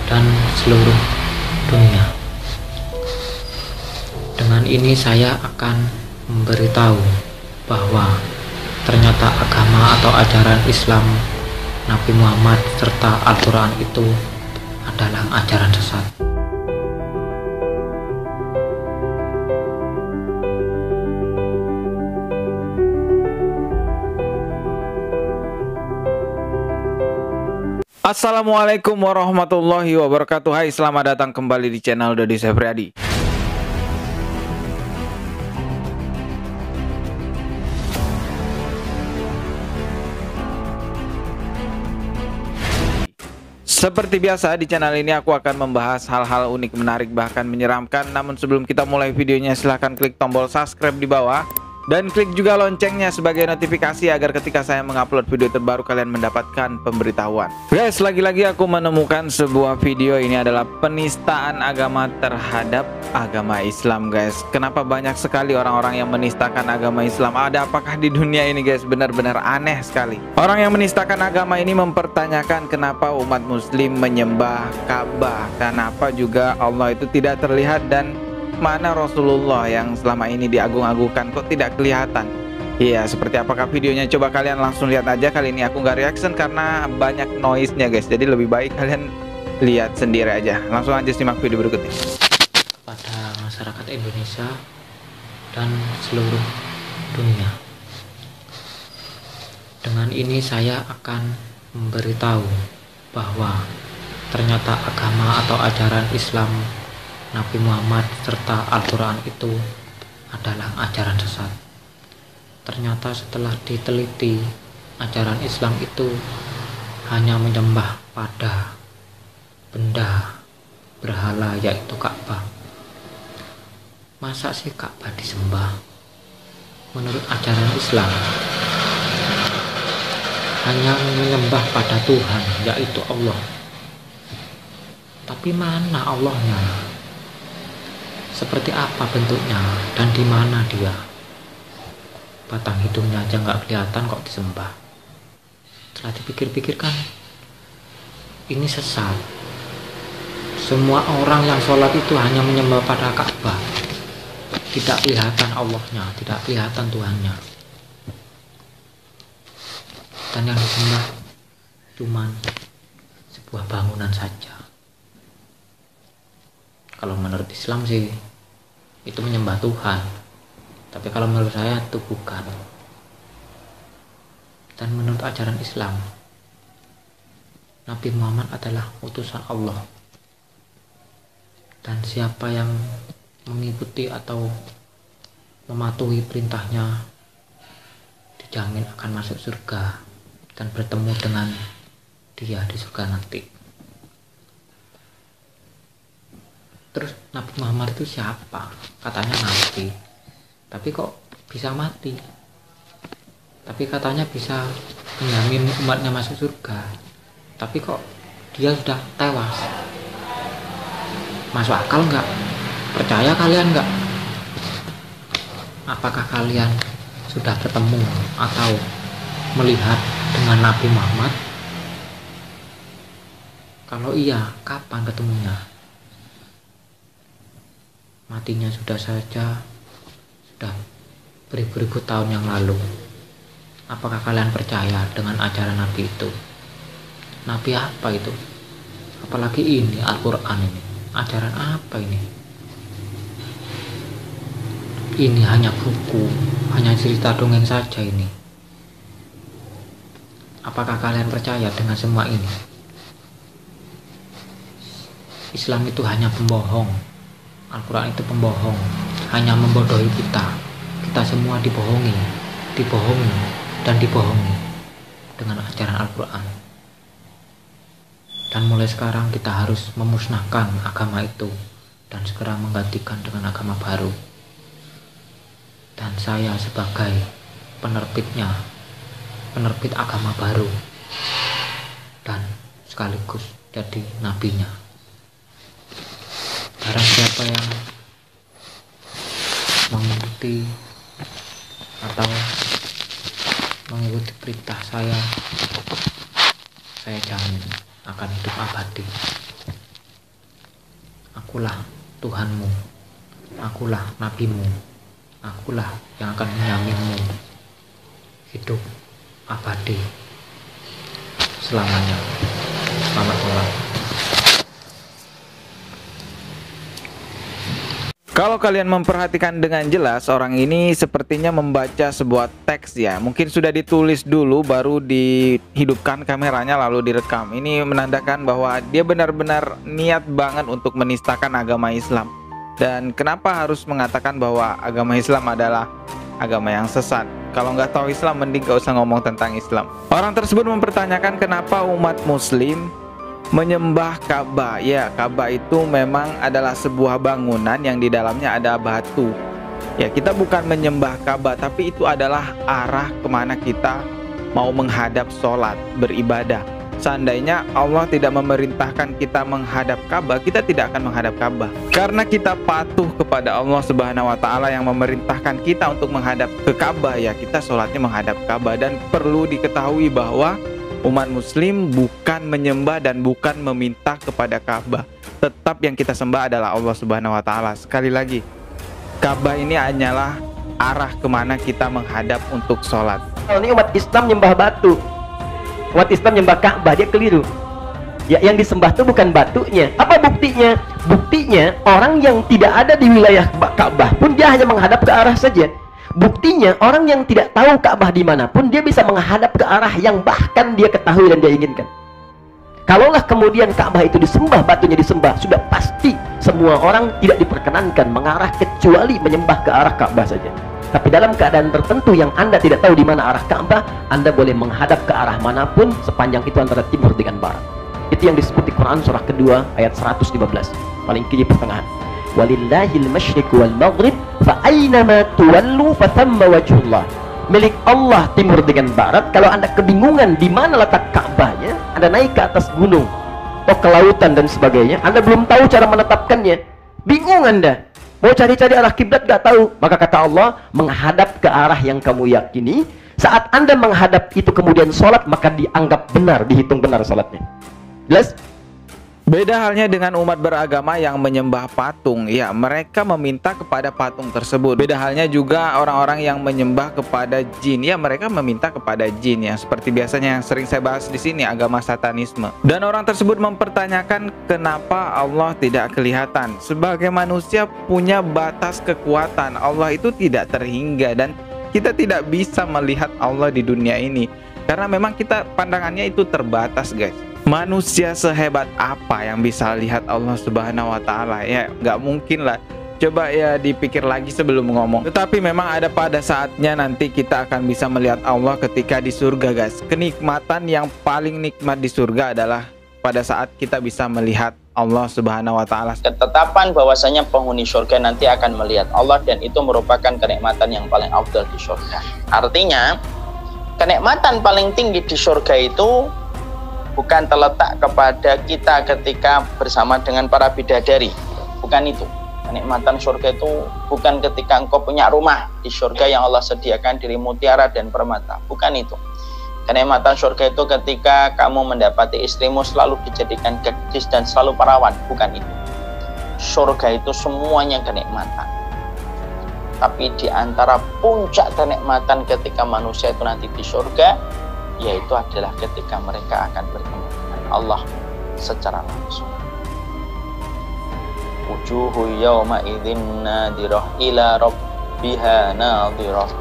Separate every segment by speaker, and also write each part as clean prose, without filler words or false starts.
Speaker 1: dan seluruh dunia. Dengan ini saya akan memberitahu bahwa ternyata agama atau ajaran Islam Nabi Muhammad serta Al-Quran itu adalah ajaran sesat.
Speaker 2: Assalamualaikum warahmatullahi wabarakatuh. Hai, selamat datang kembali di channel Dodi Sefriadi. Seperti biasa, di channel ini aku akan membahas hal-hal unik, menarik, bahkan menyeramkan. Namun sebelum kita mulai videonya, silahkan klik tombol subscribe di bawah dan klik juga loncengnya sebagai notifikasi agar ketika saya mengupload video terbaru kalian mendapatkan pemberitahuan. Guys, lagi-lagi aku menemukan sebuah video. Ini adalah penistaan agama terhadap agama Islam, guys. Kenapa banyak sekali orang-orang yang menistakan agama Islam? Ada apakah di dunia ini, guys? Benar-benar aneh sekali. Orang yang menistakan agama ini mempertanyakan kenapa umat muslim menyembah Ka'bah, kenapa juga Allah itu tidak terlihat, dan mana Rasulullah yang selama ini diagung-agungkan kok tidak kelihatan. Iya, seperti apakah videonya? Coba kalian langsung lihat aja. Kali ini aku nggak reaction karena banyak noise-nya, guys. Jadi lebih baik kalian lihat sendiri aja. Langsung aja simak video berikut ini.
Speaker 1: Kepada masyarakat Indonesia dan seluruh dunia. Dengan ini saya akan memberitahu bahwa ternyata agama atau ajaran Islam Nabi Muhammad serta Al-Quran itu adalah ajaran sesat. Ternyata setelah diteliti, ajaran Islam itu hanya menyembah pada benda berhala, yaitu Ka'bah. Masa sih Ka'bah disembah? Menurut ajaran Islam hanya menyembah pada Tuhan, yaitu Allah. Tapi mana Allahnya? Seperti apa bentuknya dan di mana dia? Batang hidungnya aja nggak kelihatan kok disembah. Setelah dipikir-pikirkan, ini sesat. Semua orang yang sholat itu hanya menyembah pada Ka'bah. Tidak kelihatan Allahnya, tidak kelihatan Tuhannya. Dan yang disembah cuman sebuah bangunan saja. Kalau menurut Islam sih itu menyembah Tuhan, tapi kalau menurut saya itu bukan. Dan menurut ajaran Islam, Nabi Muhammad adalah utusan Allah, dan siapa yang mengikuti atau mematuhi perintahnya dijamin akan masuk surga dan bertemu dengan dia di surga nanti. Terus Nabi Muhammad itu siapa? Katanya nabi, tapi kok bisa mati? Tapi katanya bisa menjamin umatnya masuk surga, tapi kok dia sudah tewas? Masuk akal nggak? Percaya kalian nggak? Apakah kalian sudah ketemu atau melihat dengan Nabi Muhammad? Kalau iya, kapan ketemunya? Matinya sudah beribu-ribu tahun yang lalu. Apakah kalian percaya dengan ajaran Nabi itu? Nabi apa itu? Apalagi ini Al-Quran ini. Ajaran apa ini? Ini hanya buku, hanya cerita dongeng saja ini. Apakah kalian percaya dengan semua ini? Islam itu hanya pembohong. Al-Quran itu pembohong, hanya membodohi kita. Kita semua dibohongi, dan dibohongi dengan ajaran Al-Quran. Dan mulai sekarang kita harus memusnahkan agama itu dan segera menggantikan dengan agama baru. Dan saya sebagai penerbit agama baru dan sekaligus jadi nabinya. Barang siapa yang mengikuti atau mengikuti perintah saya jamin akan hidup abadi. Akulah Tuhanmu, akulah nabimu, akulah yang akan menjaminmu hidup abadi selamanya. Selamat malam.
Speaker 2: Kalau kalian memperhatikan dengan jelas, orang ini sepertinya membaca sebuah teks ya. Mungkin sudah ditulis dulu baru dihidupkan kameranya lalu direkam. Ini menandakan bahwa dia benar-benar niat banget untuk menistakan agama Islam. Dan kenapa harus mengatakan bahwa agama Islam adalah agama yang sesat? Kalau nggak tahu Islam, mending gak usah ngomong tentang Islam. Orang tersebut mempertanyakan kenapa umat Muslim menyembah Ka'bah. Ya, Ka'bah itu memang adalah sebuah bangunan yang di dalamnya ada batu. Ya, kita bukan menyembah Ka'bah, tapi itu adalah arah kemana kita mau menghadap sholat, beribadah. Seandainya Allah tidak memerintahkan kita menghadap Ka'bah, kita tidak akan menghadap Ka'bah. Karena kita patuh kepada Allah Subhanahu wa Ta'ala yang memerintahkan kita untuk menghadap ke Ka'bah, ya kita sholatnya menghadap Ka'bah. Dan perlu diketahui bahwa umat Muslim bukan menyembah dan bukan meminta kepada Ka'bah. Tetap yang kita sembah adalah Allah Subhanahu wa Ta'ala. Sekali lagi, Ka'bah ini hanyalah arah kemana kita menghadap untuk sholat.
Speaker 3: Ini umat Islam nyembah batu, umat Islam nyembah Ka'bah, dia keliru. Ya, yang disembah itu bukan batunya. Apa buktinya? Buktinya orang yang tidak ada di wilayah Ka'bah pun dia hanya menghadap ke arah saja. Buktinya orang yang tidak tahu Ka'bah dimanapun dia bisa menghadap ke arah yang bahkan dia ketahui dan dia inginkan. Kalaulah kemudian Ka'bah itu disembah, batunya disembah, sudah pasti semua orang tidak diperkenankan mengarah kecuali menyembah ke arah Ka'bah saja. Tapi dalam keadaan tertentu yang Anda tidak tahu di mana arah Ka'bah, Anda boleh menghadap ke arah manapun sepanjang itu antara timur dengan barat. Itu yang disebut di Quran surah kedua ayat 115, paling kiri pertengahan. Walillahil masyriq wal maghrib fa aynama tuwallu fatamma wajhullah. Milik Allah timur dengan barat. Kalau Anda kebingungan di mana letak Ka'bahnya, Anda naik ke atas gunung atau ke lautan dan sebagainya, Anda belum tahu cara menetapkannya, bingung Anda mau cari-cari arah kiblat gak tahu, maka kata Allah, menghadap ke arah yang kamu yakini. Saat Anda menghadap itu kemudian sholat, maka dianggap benar, dihitung benar sholatnya. Jelas?
Speaker 2: Beda halnya dengan umat beragama yang menyembah patung. Ya, mereka meminta kepada patung tersebut. Beda halnya juga orang-orang yang menyembah kepada jin. Ya, mereka meminta kepada jin, ya seperti biasanya yang sering saya bahas di sini, agama satanisme. Dan orang tersebut mempertanyakan kenapa Allah tidak kelihatan. Sebagai manusia punya batas kekuatan. Allah itu tidak terhingga dan kita tidak bisa melihat Allah di dunia ini karena memang kita pandangannya itu terbatas, guys. Manusia sehebat apa yang bisa lihat Allah Subhanahu wa Ta'ala? Ya nggak mungkin lah. Coba ya dipikir lagi sebelum ngomong. Tetapi memang ada pada saatnya nanti kita akan bisa melihat Allah ketika di surga, guys. Kenikmatan yang paling nikmat di surga adalah pada saat kita bisa melihat Allah Subhanahu wa Ta'ala.
Speaker 4: Ketetapan bahwasanya penghuni surga nanti akan melihat Allah, dan itu merupakan kenikmatan yang paling afdal di surga. Artinya kenikmatan paling tinggi di surga itu bukan terletak kepada kita ketika bersama dengan para bidadari, bukan itu. Kenikmatan surga itu bukan ketika engkau punya rumah di surga yang Allah sediakan dari mutiara dan permata, bukan itu. Kenikmatan surga itu ketika kamu mendapati istrimu selalu dijadikan gadis dan selalu perawan, bukan itu. Surga itu semuanya kenikmatan. Tapi di antara puncak kenikmatan ketika manusia itu nanti di surga, yaitu adalah ketika mereka akan bertemu dengan Allah secara langsung. Wujuhu yawma idzin nadirah ila rabbiha nadhirah.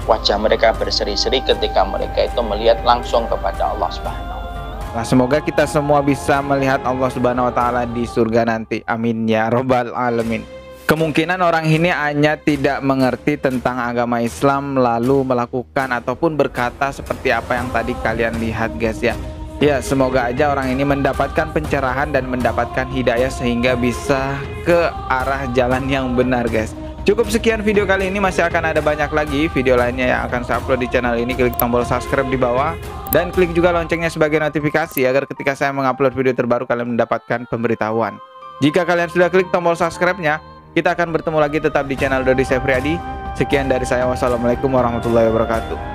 Speaker 4: Wajah mereka berseri-seri ketika mereka itu melihat langsung kepada Allah Subhanahu wa Ta'ala.
Speaker 2: Nah, semoga kita semua bisa melihat Allah Subhanahu wa Ta'ala di surga nanti. Amin ya robbal alamin. Kemungkinan orang ini hanya tidak mengerti tentang agama Islam lalu melakukan ataupun berkata seperti apa yang tadi kalian lihat, guys, ya. Ya, semoga aja orang ini mendapatkan pencerahan dan mendapatkan hidayah sehingga bisa ke arah jalan yang benar, guys. Cukup sekian video kali ini, masih akan ada banyak lagi video lainnya yang akan saya upload di channel ini. Klik tombol subscribe di bawah dan klik juga loncengnya sebagai notifikasi agar ketika saya mengupload video terbaru kalian mendapatkan pemberitahuan. Jika kalian sudah klik tombol subscribe-nya, kita akan bertemu lagi tetap di channel Dodi Sefriadi. Sekian dari saya, wassalamualaikum warahmatullahi wabarakatuh.